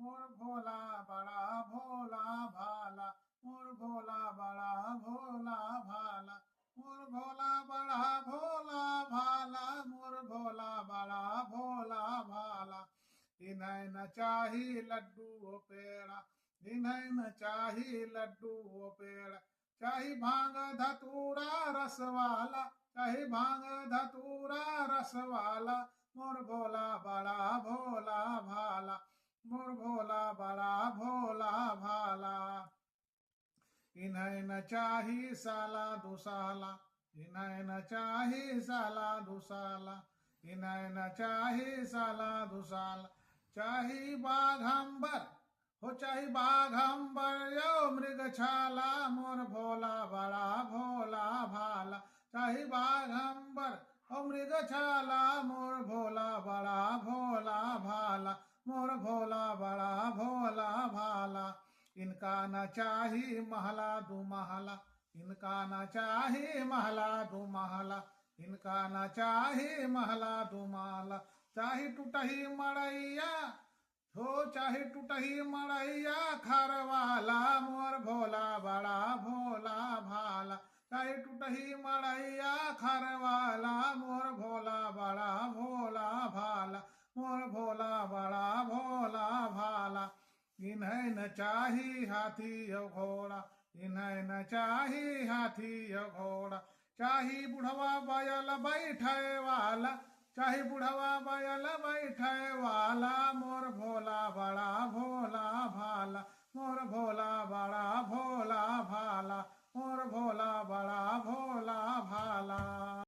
मोर भोला बड़ा भोला भाला, मोर भोला बड़ा भोला भाला, मोर भोला बड़ा भोला भाला, मोर भोला बड़ा भोला भाला। इन्हें न चाही लड्डू ओ पेड़ा, इन्हें न चाही लड्डू ओ पेड़ा, चाही भांग धतूरा रसवाला, चाही भांग धतूरा रसवाला, मोर भोला बड़ा भोला भाला, मोर भोला बड़ा भोला भाला। इन्हें न चाही साला दुसाला, इन्हें न चाही साला दुसाला, इन्हें न चाही साला दुसाला, चाही बाघंबर हो चाही बाघंबर यो मृगछाला, मोर भोला बड़ा भोला भाला, चाही बाघंबर ओ मृगछाला, मोर भोला बड़ा भोला भाला, मोर भोला बड़ा भोला भाला। इनका न चाही महला दू महला, इनका न चाही महला दू महला, इनका न चाही महला दू महला, चाही टूटही मड़ैया हो चाहे टूटही मड़ैया खरवाला, मोर भोला बड़ा भोला भाला, चाहे टूटही मड़ैया खरवाला, मोर भोला बड़ा भोला भाला, मोर भोला बड़ा भोला भाला। इन्हें न चाही हाथी और घोड़ा, इन्हें न चाही हाथी और घोड़ा, चाही बुढ़वा बैल बैठे वाला, चाहे बुढ़वा बैल बैठे वाला, मोर भोला बड़ा भोला भाला, मोर भोला बड़ा भोला भाला, मोर भोला बड़ा भोला भाला।